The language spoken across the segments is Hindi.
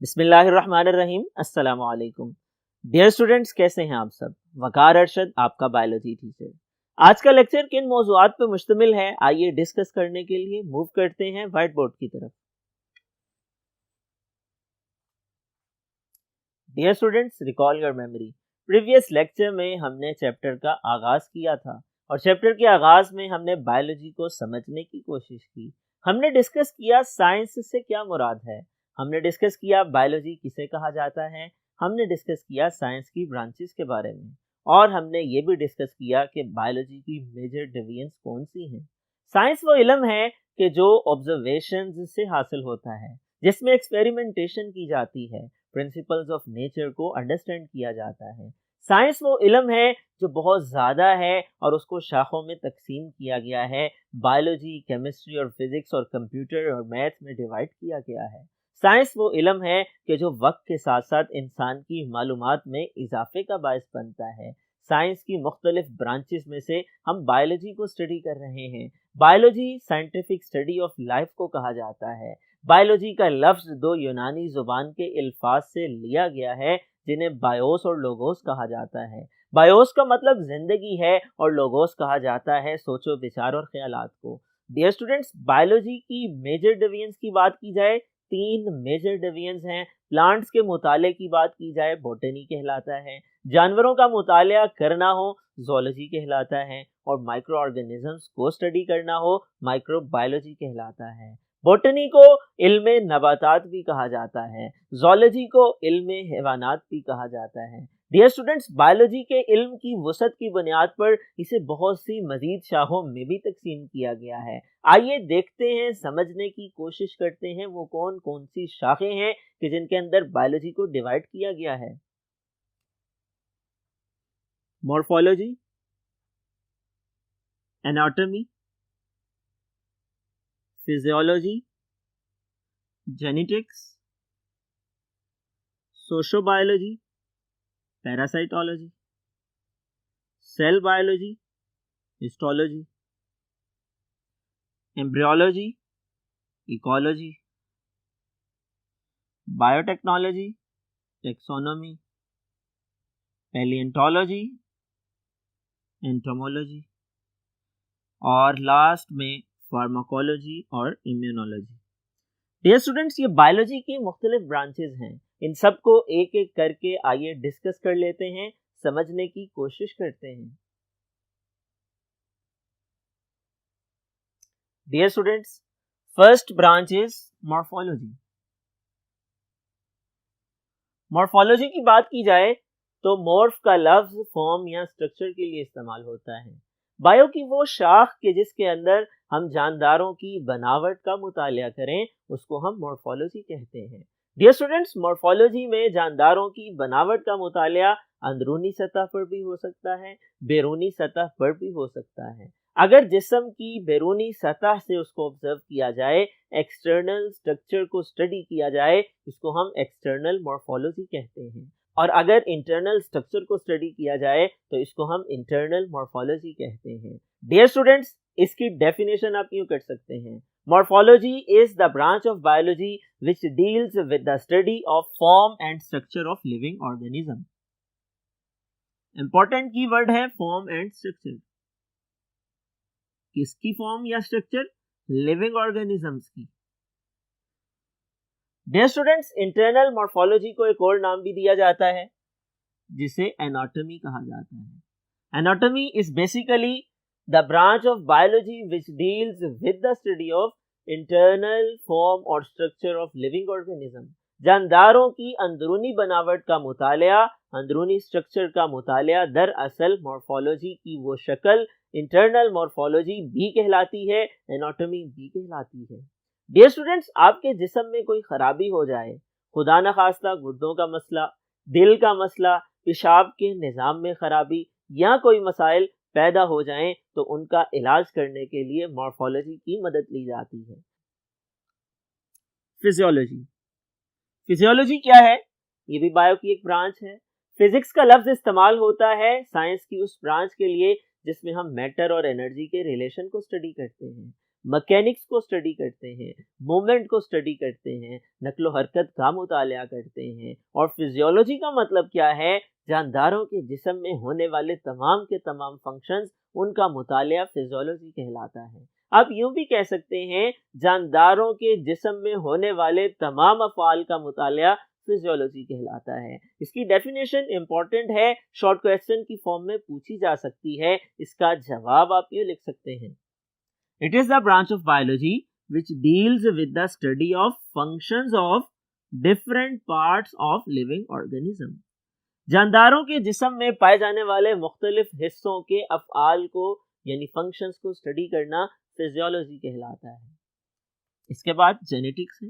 बिस्मिल्लाहिर्रहमानिर्रहीम। अस्सलाम वालेकुम। डियर स्टूडेंट्स, कैसे हैं आप सब। वकार अरशद, आपका बायोलॉजी टीचर। आज का लेक्चर किन मौज़ूआत पर मुश्तमिल है, आइए डिस्कस करने के लिए मूव करते हैं व्हाइट बोर्ड की तरफ। Dear students, recall your memory. Previous lecture में हमने चैप्टर का आगाज किया था और चैप्टर के आगाज में हमने बायोलॉजी को समझने की कोशिश की। हमने डिस्कस किया साइंस से क्या मुराद है, हमने डिस्कस किया बायोलॉजी किसे कहा जाता है, हमने डिस्कस किया साइंस की ब्रांचेस के बारे में, और हमने ये भी डिस्कस किया कि बायोलॉजी की मेजर डिवीजन्स कौन सी हैं। साइंस वो इल्म है कि जो ऑब्जर्वेशंस से हासिल होता है, जिसमें एक्सपेरिमेंटेशन की जाती है, प्रिंसिपल्स ऑफ नेचर को अंडरस्टैंड किया जाता है। साइंस वो इल्म है जो बहुत ज़्यादा है और उसको शाखों में तकसीम किया गया है। बायोलॉजी, केमिस्ट्री और फिजिक्स और कंप्यूटर और मैथ में डिवाइड किया गया है। साइंस वो इल्म है कि जो वक्त के साथ साथ इंसान की मालूमात में इजाफे का बायस बनता है। साइंस की मुख्तलिफ ब्रांचेस में से हम बायोलॉजी को स्टडी कर रहे हैं। Biology scientific study of life को कहा जाता है। बायोलॉजी का लफ्ज़ दो यूनानी जुबान के अल्फाज से लिया गया है, जिन्हें बायोस और लोगोस कहा जाता है। बायोस का मतलब जिंदगी है और लोगोस कहा जाता है सोचो विचार और ख्यालात को। डियर स्टूडेंट्स, बायोलॉजी की मेजर डिवीजन्स की बात की जाए, तीन मेजर डिवीजन्स हैं। प्लांट्स के मुताले की बात की जाए, बॉटनी कहलाता है। जानवरों का मुताला करना हो, ज़ूलॉजी कहलाता है। और माइक्रो ऑर्गेनिजम्स को स्टडी करना हो, माइक्रोबायोलॉजी कहलाता है। बॉटनी को इल्म नबातात भी कहा जाता है, ज़ूलॉजी को इल्म हैवानात भी कहा जाता है। डियर स्टूडेंट्स, बायोलॉजी के इल्म की वसअत की बुनियाद पर इसे बहुत सी मजीद शाखों में भी तकसीम किया गया है। आइए देखते हैं, समझने की कोशिश करते हैं वो कौन कौन सी शाखें हैं कि जिनके अंदर बायोलॉजी को डिवाइड किया गया है। Morphology, anatomy, physiology, genetics, sociobiology, parasitology, cell biology, histology, embryology, ecology, biotechnology, taxonomy, palaeontology, entomology, और लास्ट में फार्माकोलॉजी और इम्यूनोलॉजी। डियर स्टूडेंट्स, ये बायोलॉजी की मुख्तलिफ ब्रांचेज हैं। इन सबको एक एक करके आइए डिस्कस कर लेते हैं, समझने की कोशिश करते हैं। Dear students, first branch is morphology. Morphology की बात की जाए तो मॉर्फ का लफ्ज फॉर्म या स्ट्रक्चर के लिए इस्तेमाल होता है। बायो की वो शाख के जिसके अंदर हम जानदारों की बनावट का मुतालिया करें, उसको हम मॉर्फोलॉजी कहते हैं। डियर स्टूडेंट्स, मॉर्फोलॉजी में जानदारों की बनावट का मुतालिया अंदरूनी सतह पर भी हो सकता है, बैरूनी सतह पर भी हो सकता है। अगर जिस्म की बैरूनी सतह से उसको ऑब्जर्व किया जाए, एक्सटर्नल स्ट्रक्चर को स्टडी किया जाए, इसको हम एक्सटर्नल मॉर्फोलॉजी कहते हैं। और अगर इंटरनल स्ट्रक्चर को स्टडी किया जाए तो इसको हम इंटरनल मॉर्फोलॉजी कहते हैं। डियर स्टूडेंट्स, इसकी डेफिनेशन आप यूं कर सकते हैं, morphology is the branch of biology which deals with the study of form and structure of living organism. Important keyword है फॉर्म एंड स्ट्रक्चर। किसकी फॉर्म या स्ट्रक्चर? लिविंग ऑर्गेनिजम्स की। डियर स्टूडेंट्स, इंटरनल मॉर्फोलॉजी को एक और नाम भी दिया जाता है जिसे एनाटॉमी कहा जाता है। Anatomy is basically the branch of biology which deals with the study of internal form और स्ट्रक्चर ऑफ लिविंग ऑर्गेनिज्म। जानदारों की अंदरूनी बनावट का मुतालिया, अंदरूनी स्ट्रक्चर का मुतालिया दरअसल मॉर्फोलॉजी की वो शक्ल इंटरनल मॉर्फोलॉजी भी कहलाती है, एनाटॉमी भी कहलाती है। डियर स्टूडेंट्स, आपके जिस्म में कोई खराबी हो जाए, खुदा न खास्ता गुर्दों का मसला, दिल का मसला, पेशाब के निज़ाम में खराबी या कोई मसाइल पैदा हो जाएं, तो उनका इलाज करने के लिए मॉर्फोलॉजी की मदद ली जाती है। फिजियोलॉजी। फिजियोलॉजी क्या है? ये भी बायो की एक ब्रांच है। फिजिक्स का लफ्ज इस्तेमाल होता है साइंस की उस ब्रांच के लिए जिसमें हम मैटर और एनर्जी के रिलेशन को स्टडी करते हैं। मैकेनिक्स को स्टडी करते हैं, मूवमेंट को स्टडी करते हैं, नक्लो हरकत का मुतालिया करते हैं। और फिजियोलॉजी का मतलब क्या है? जानदारों के जिस्म में होने वाले तमाम के तमाम फंक्शंस, उनका मुतालिया फिजियोलॉजी कहलाता है। आप यूं भी कह सकते हैं जानदारों के जिस्म में होने वाले तमाम अफ़आल का मुतालिया फिजियोलॉजी कहलाता है। इसकी डेफिनेशन इंपॉर्टेंट है, शॉर्ट क्वेश्चन की फॉर्म में पूछी जा सकती है। इसका जवाब आप ये लिख सकते हैं, it is the branch of biology which deals with the study of functions of different parts of living organism. जानदारों के जिस्म में पाए जाने वाले मुख्तलिफ हिस्सों के अफ़आल को यानी फंक्शंस को स्टडी करना फिजियोलॉजी कहलाता है। इसके बाद जेनेटिक्स है।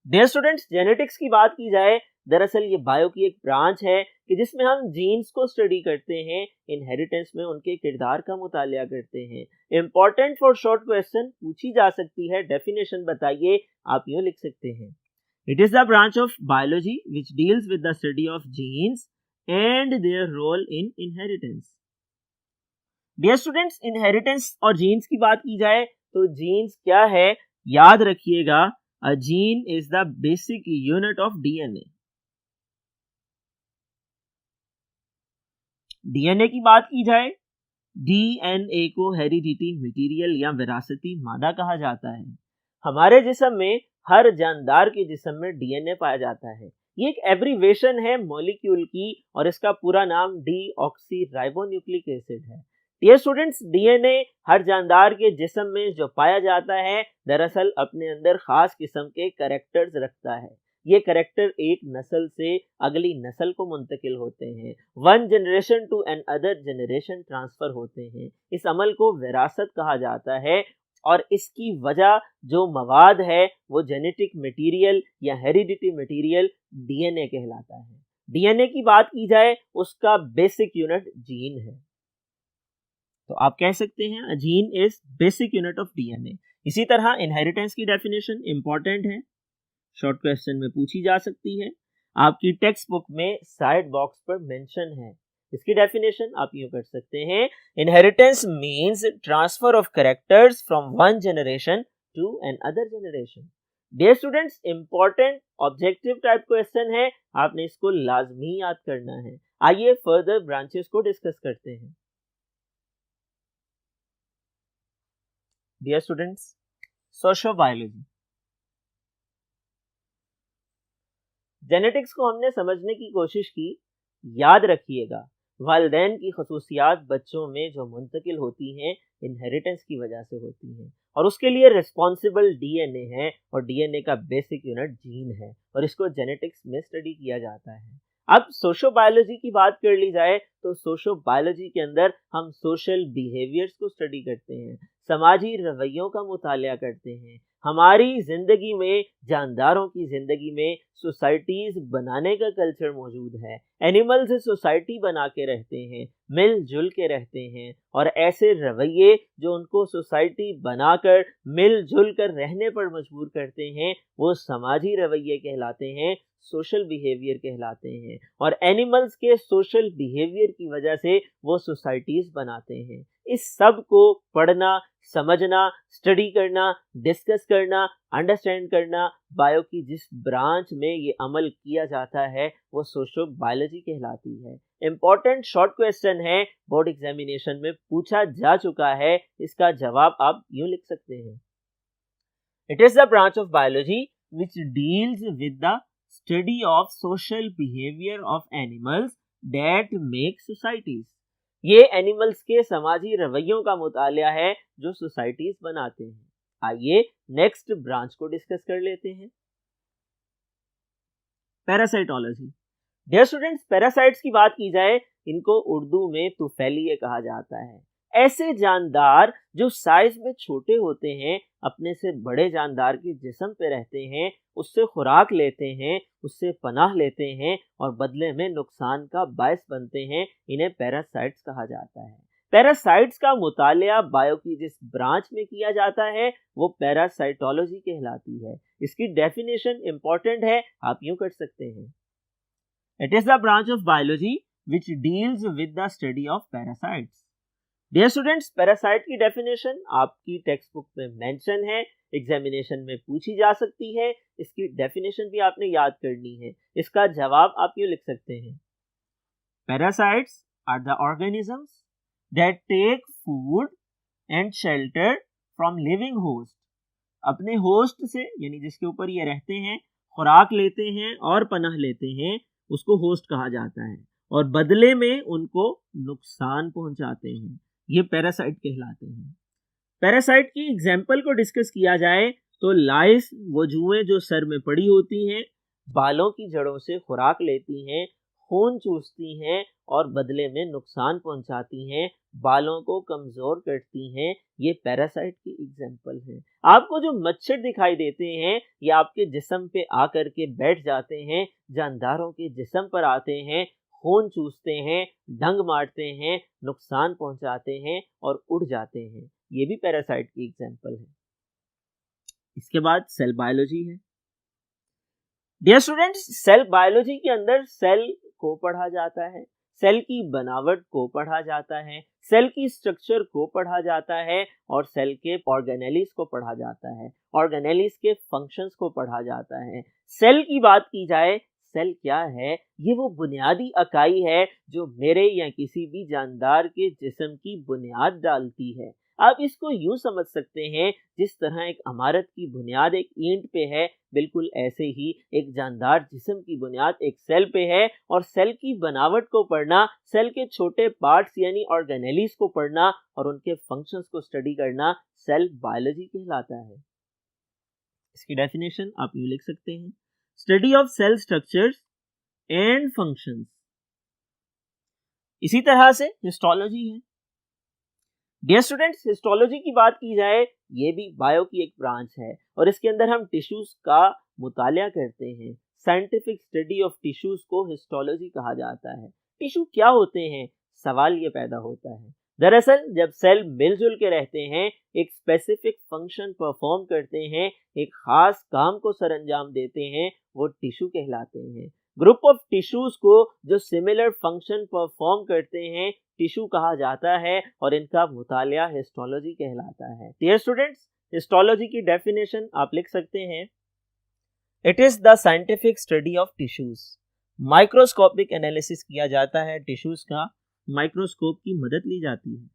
डियर स्टूडेंट्स, जेनेटिक्स की बात की जाए, दरअसल ये बायो की एक ब्रांच है कि जिसमें हम जीन्स को स्टडी करते हैं, इनहेरिटेंस में उनके किरदार का मुतालिया करते हैं। इंपॉर्टेंट फॉर शॉर्ट क्वेश्चन पूछी जा सकती है, डेफिनेशन बताइए। आप यूं लिख सकते हैं, it is the branch of biology which deals with the study of genes and their role in inheritance. Dear students, inheritance और जीन्स की बात की जाए तो जीन्स क्या है? याद रखिएगा, a gene is the basic unit of DNA. DNA की बात की जाए, डीएनए को हेरिडिटी मटेरियल या विरासती मादा कहा जाता है। हमारे जिस्म में हर जानदार के जिस्म में डीएनए पाया जाता है। ये एक एब्रीवेशन है मॉलिक्यूल की और इसका पूरा नाम डीऑक्सीराइबोन्यूक्लिक एसिड है। डियर स्टूडेंट्स, डीएनए हर जानदार के जिस्म में जो पाया जाता है, दरअसल अपने अंदर खास किस्म के कैरेक्टर्स रखता है। ये कैरेक्टर एक नस्ल से अगली नस्ल को मुंतकिल होते हैं, one generation to another generation transfer होते हैं। इस अमल को विरासत कहा जाता है और इसकी वजह जो मवाद है वो जेनेटिक मटेरियल या हेरिडिटी मटेरियल डीएनए कहलाता है। डीएनए की बात की जाए, उसका बेसिक यूनिट जीन है। तो आप कह सकते हैं a gene is basic unit of DNA. इसी तरह इनहेरिटेंस की डेफिनेशन इंपॉर्टेंट है, शॉर्ट क्वेश्चन में पूछी जा सकती है। आपकी टेक्स्ट बुक में साइड बॉक्स पर मेंशन है। इसकी डेफिनेशन आप यूं कर सकते हैं, inheritance means transfer of characters from one generation to another generation. Dear students, important objective type question है, आपने इसको लाजमी याद करना है। आइए फर्दर ब्रांचेस को डिस्कस करते हैं। Dear students, सोशियोबायोलॉजी। जेनेटिक्स को हमने समझने की कोशिश की। याद रखिएगा, वालिदैन की खसूसियात बच्चों में जो मुंतकिल होती हैं, इनहेरिटेंस की वजह से होती हैं और उसके लिए रिस्पॉन्सिबल डीएनए है और डीएनए का बेसिक यूनिट जीन है और इसको जेनेटिक्स में स्टडी किया जाता है। अब सोशियोबायोलॉजी की बात कर ली जाए तो सोशियोबायोलॉजी के अंदर हम सोशल बिहेवियर्स को स्टडी करते हैं, समाजी रवैयों का मुतालिया करते हैं। हमारी जिंदगी में, जानदारों की जिंदगी में सोसाइटीज बनाने का कल्चर मौजूद है। एनिमल्स सोसाइटी बना के रहते हैं, मिलजुल के रहते हैं और ऐसे रवैये जो उनको सोसाइटी बनाकर मिलजुल कर रहने पर मजबूर करते हैं, वो समाजी रवैये कहलाते हैं, सोशल बिहेवियर कहलाते हैं। और एनिमल्स के सोशल बिहेवियर की वजह से वो सोसाइटीज बनाते हैं। इस सब को पढ़ना, समझना, स्टडी करना, डिस्कस करना, अंडरस्टैंड करना, बायो की जिस ब्रांच में ये अमल किया जाता है वो सोशियोबायोलॉजी कहलाती है। इंपॉर्टेंट शॉर्ट क्वेश्चन है, बोर्ड एग्जामिनेशन में पूछा जा चुका है। इसका जवाब आप यूं लिख सकते हैं, it is the branch of biology which deals with the study of social behaviour of animals that make societies. ये एनिमल्स के समाजी रवैयों का मुतालिया है जो सोसाइटीज बनाते हैं। आइए नेक्स्ट ब्रांच को डिस्कस कर लेते हैं, पैरासाइटोलॉजी। डियर स्टूडेंट्स, पैरासाइट्स की बात की जाए, इनको उर्दू में तुफैलिये कहा जाता है। ऐसे जानदार जो साइज में छोटे होते हैं, अपने से बड़े जानदार के जिस्म पे रहते हैं, उससे खुराक लेते हैं, उससे पनाह लेते हैं और बदले में नुकसान का बायस बनते हैं, इन्हें पैरासाइट्स कहा जाता है। पैरासाइट्स का मुतालिया बायो की जिस ब्रांच में किया जाता है वो पैरासाइटोलॉजी कहलाती है। इसकी डेफिनेशन इंपॉर्टेंट है, आप यूं कर सकते हैं, it is the branch of biology which deals with the study of parasites. Dear students, parasite की डेफिनेशन आपकी टेक्स्ट बुक में मेंशन है, एग्जामिनेशन में पूछी जा सकती है। इसकी डेफिनेशन भी आपने याद करनी है। इसका जवाब आप यूँ लिख सकते हैं, parasites are the organisms that take food and shelter from living host. अपने होस्ट से, यानी जिसके ऊपर ये रहते हैं, खुराक लेते हैं और पनाह लेते हैं, उसको होस्ट कहा जाता है, और बदले में उनको नुकसान पहुंचाते हैं, ये पैरासाइट कहलाते हैं। पैरासाइट की एग्जाम्पल को डिस्कस किया जाए तो लाइस, वो जुएं जो सर में पड़ी होती हैं, बालों की जड़ों से खुराक लेती हैं, खून चूसती हैं और बदले में नुकसान पहुंचाती हैं, बालों को कमजोर करती हैं, ये पैरासाइट की एग्जाम्पल है। आपको जो मच्छर दिखाई देते हैं, ये आपके जिस्म पे आकर के बैठ जाते हैं, जानदारों के जिस्म पर आते हैं, खून चूसते हैं, डंग मारते हैं, नुकसान पहुंचाते हैं और उड़ जाते हैं, ये भी पैरासाइट की एग्जाम्पल है। इसके बाद सेल बायोलॉजी है। डियर स्टूडेंट्स, सेल बायोलॉजी के अंदर सेल को पढ़ा जाता है, सेल की बनावट को पढ़ा जाता है, सेल की स्ट्रक्चर को पढ़ा जाता है और सेल के ऑर्गेनेलिस को पढ़ा जाता है, ऑर्गेनेलिस के फंक्शंस को पढ़ा जाता है। सेल की बात की जाए, सेल क्या है? ये वो बुनियादी इकाई है जो मेरे या किसी भी जानदार के जिस्म की बुनियाद डालती है। आप इसको यूं समझ सकते हैं, जिस तरह एक इमारत की बुनियाद एक ईंट पे है, बिल्कुल ऐसे ही एक जानदार जिस्म की बुनियाद एक सेल पे है, और सेल की बनावट को पढ़ना, सेल के छोटे पार्ट्स यानी ऑर्गेनेलिस को पढ़ना और उनके फंक्शंस को स्टडी करना सेल बायोलॉजी कहलाता है। इसकी डेफिनेशन आप यूं लिख सकते हैं, study of cell structures and functions. इसी तरह से हिस्टोलॉजी है। डियर स्टूडेंट्स, हिस्टोलॉजी की बात की जाए, ये भी बायो की एक ब्रांच है और इसके अंदर हम टिश्यूज का मुतालिया करते हैं। साइंटिफिक स्टडी ऑफ टिश्यूज को हिस्टोलॉजी कहा जाता है। टिश्यू क्या होते हैं? सवाल ये पैदा होता है। दरअसल जब सेल मिलजुल के रहते हैं, एक स्पेसिफिक फंक्शन परफॉर्म करते हैं, एक खास काम को सरअंजाम देते हैं, वो टिश्यू कहलाते हैं। ग्रुप ऑफ टिश्यूज को जो सिमिलर फंक्शन परफॉर्म करते हैं, टिश्यू कहा जाता है और इनका मुतालिया हिस्टोलॉजी कहलाता है। डियर स्टूडेंट्स, हिस्टोलॉजी की डेफिनेशन आप लिख सकते हैं, it is the scientific study of tissues. Microscopic analysis किया जाता है टिश्यूज का, माइक्रोस्कोप की मदद ली जाती है।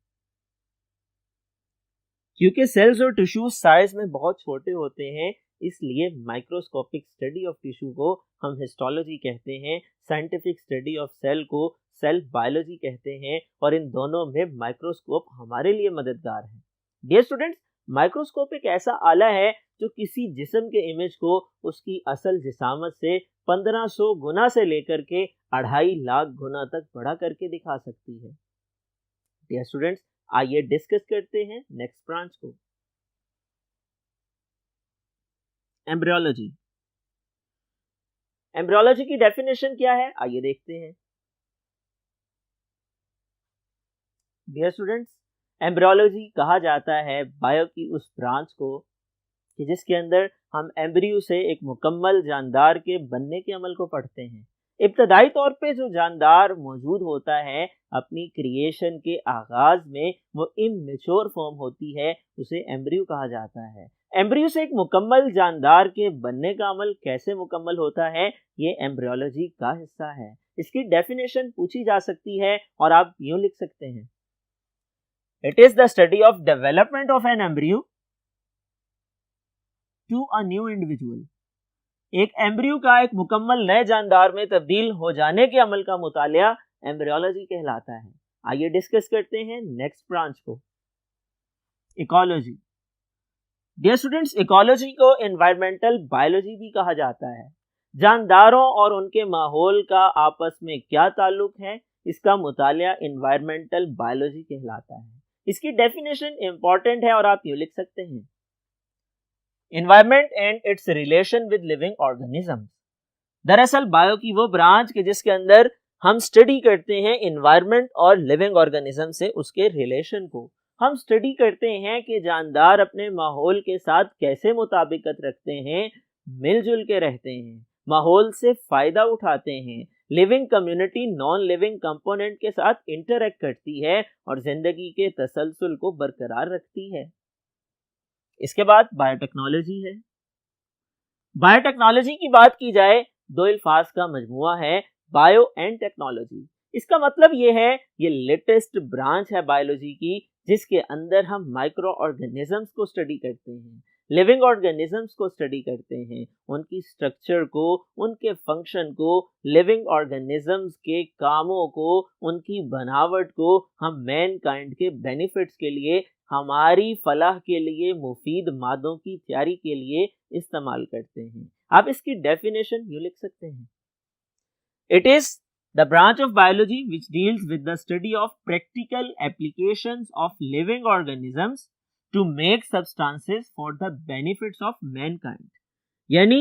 क्योंकि सेल्स और टिश्यूज साइज में बहुत छोटे होते हैं, इसलिए माइक्रोस्कोपिक स्टडी ऑफ टिश्यू को हम हिस्टोलॉजी कहते हैं, साइंटिफिक स्टडी ऑफ सेल को सेल बायोलॉजी कहते हैं, और इन दोनों में माइक्रोस्कोप हमारे लिए मददगार है। डियर स्टूडेंट्स, माइक्रोस्कोप एक ऐसा आला है जो किसी जिस्म के इमेज को उसकी असल जिसामत से 1500 गुना से लेकर के 2.5 लाख गुना तक बढ़ा करके दिखा सकती है। डियर स्टूडेंट्स, आइए डिस्कस करते हैं नेक्स्ट ब्रांच को, एम्ब्रियोलॉजी। एम्ब्रियोलॉजी की डेफिनेशन क्या है, आइए देखते हैं। डियर स्टूडेंट्स, एम्ब्रियोलॉजी कहा जाता है बायो की उस ब्रांच को कि जिसके अंदर हम एम्ब्रियो से एक मुकम्मल जानदार के बनने के अमल को पढ़ते हैं। इब्तदाई तौर पे जो जानदार मौजूद होता है, अपनी क्रिएशन के आगाज में वो इमैच्योर फॉर्म होती है, उसे एम्ब्रियो कहा जाता है। एम्ब्रियो से एक मुकम्मल जानदार के बनने का अमल कैसे मुकम्मल होता है, ये एम्ब्रियोलॉजी का हिस्सा है। इसकी डेफिनेशन पूछी जा सकती है और आप यूं लिख सकते हैं, it is the study of development of an embryo to a new individual. एक एम्ब्रियो का एक मुकम्मल नए जानदार में तब्दील हो जाने के अमल का मुतालिया एम्ब्रियोलॉजी कहलाता है। आइए डिस्कस करते हैं नेक्स्ट ब्रांच को, इकोलॉजी। डियर स्टूडेंट्स, इकोलॉजी को एनवायरमेंटल बायोलॉजी भी कहा जाता है। जानदारों और उनके माहौल का आपस में क्या ताल्लुक है, इसका मुतालिया एनवायरमेंटल बायोलॉजी कहलाता है। इसकी डेफिनेशन इंपॉर्टेंट है और आप यूं लिख सकते हैं, environment and it's relation with living organisms. दरअसल बायो की वो ब्रांच के जिसके अंदर हम स्टडी करते हैं एनवायरमेंट और लिविंग ऑर्गेनिज्म से उसके रिलेशन को। हम स्टडी करते हैं कि जानदार अपने माहौल के साथ कैसे मुताबिकत रखते हैं, मिलजुल के रहते हैं, माहौल से फायदा उठाते हैं, living community non living component के साथ इंटरैक्ट करती है और जिंदगी के तसलसल को बरकरार रखती है। इसके बाद बायोटेक्नोलॉजी है। बायोटेक्नोलॉजी की बात की जाए, दो अल्फाज का मजमुआ है, बायो एंड टेक्नोलॉजी। इसका मतलब ये है, ये लेटेस्ट ब्रांच है बायोलॉजी की, जिसके अंदर हम माइक्रो ऑर्गेनिजम्स को स्टडी करते हैं, लिविंग ऑर्गेनिजम्स को स्टडी करते हैं, उनकी स्ट्रक्चर को, उनके फंक्शन को, लिविंग ऑर्गेनिजम्स के कामों को, उनकी बनावट को हम मैन काइंड के बेनिफिट्स के लिए, हमारी फलाह के लिए, मुफीद मादों की तैयारी के लिए इस्तेमाल करते हैं। आप इसकी डेफिनेशन यूं लिख सकते हैं, it is the branch of biology which deals with the study of practical applications of living organisms to make substances for the benefits of mankind। यानी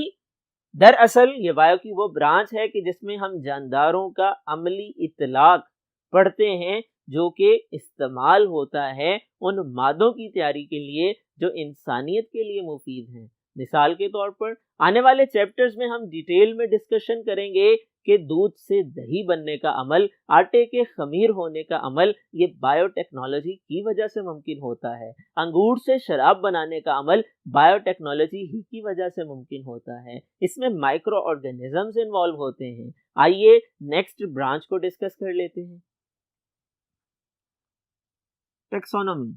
दरअसल ये बायो की वो ब्रांच है कि जिसमें हम जानदारों का अमली इतलाक पढ़ते हैं, जो कि इस्तेमाल होता है उन मादों की तैयारी के लिए जो इंसानियत के लिए मुफीद हैं। मिसाल के तौर पर आने वाले चैप्टर्स में हम डिटेल में डिस्कशन करेंगे कि दूध से दही बनने का अमल, आटे के खमीर होने का अमल, ये बायोटेक्नोलॉजी की वजह से मुमकिन होता है। अंगूर से शराब बनाने का अमल बायोटेक्नोलॉजी ही की वजह से मुमकिन होता है। इसमें माइक्रो ऑर्गेनिजम्स इन्वॉल्व होते हैं। आइए नेक्स्ट ब्रांच को डिस्कस कर लेते हैं, टेक्सोनोमी।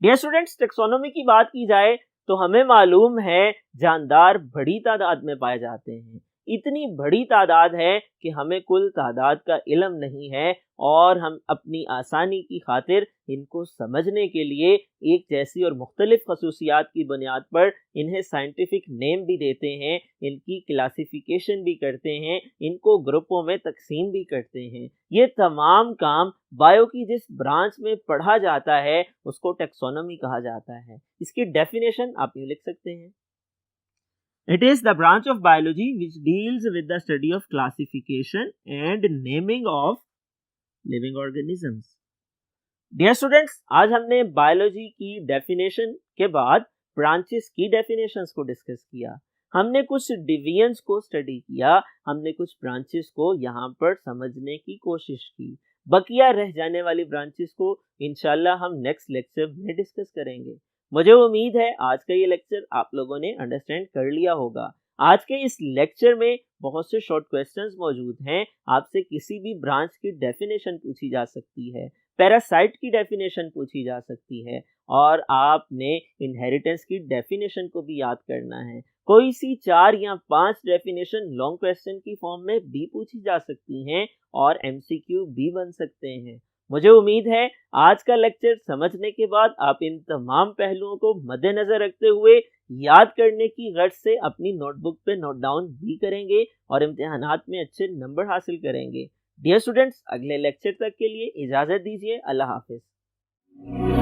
डियर स्टूडेंट्स, टेक्सोनोमी की बात की जाए तो हमें मालूम है जानदार बड़ी तादाद में पाए जाते हैं। इतनी बड़ी तादाद है कि हमें कुल तादाद का इल्म नहीं है और हम अपनी आसानी की खातिर इनको समझने के लिए एक जैसी और मुख्तलिफ खसूसियात की बुनियाद पर इन्हें साइंटिफिक नेम भी देते हैं, इनकी क्लासिफिकेशन भी करते हैं, इनको ग्रुपों में तकसीम भी करते हैं। ये तमाम काम बायो की जिस ब्रांच में पढ़ा जाता है उसको टेक्सोनोमी कहा जाता है। इसकी डेफिनेशन आप यूं लिख सकते हैं, it is the branch of biology which deals with the study of classification and naming of living organisms। Dear students, आज हमने बायोलॉजी की डेफिनेशन के बाद ब्रांचेस की डेफिनेशंस को डिस्कस किया। हमने कुछ डिवीजन्स को स्टडी किया, हमने कुछ ब्रांचेस को यहाँ पर समझने की कोशिश की। बकिया रह जाने वाली ब्रांचेस को इंशाल्लाह हम नेक्स्ट लेक्चर में डिस्कस करेंगे। मुझे उम्मीद है आज का ये लेक्चर आप लोगों ने अंडरस्टैंड कर लिया होगा। आज के इस लेक्चर में बहुत से शॉर्ट क्वेश्चंस मौजूद हैं। आपसे किसी भी ब्रांच की डेफिनेशन पूछी जा सकती है, पैरासाइट की डेफिनेशन पूछी जा सकती है, और आपने इनहेरिटेंस की डेफिनेशन को भी याद करना है। कोई सी 4 या 5 डेफिनेशन लॉन्ग क्वेश्चन की फॉर्म में भी पूछी जा सकती हैं और एमसीक्यू भी बन सकते हैं। मुझे उम्मीद है आज का लेक्चर समझने के बाद आप इन तमाम पहलुओं को मद्देनजर रखते हुए याद करने की गर्ज से अपनी नोटबुक पे नोट डाउन भी करेंगे और इम्तिहानात में अच्छे नंबर हासिल करेंगे। डियर स्टूडेंट्स, अगले लेक्चर तक के लिए इजाजत दीजिए। अल्लाह हाफिज।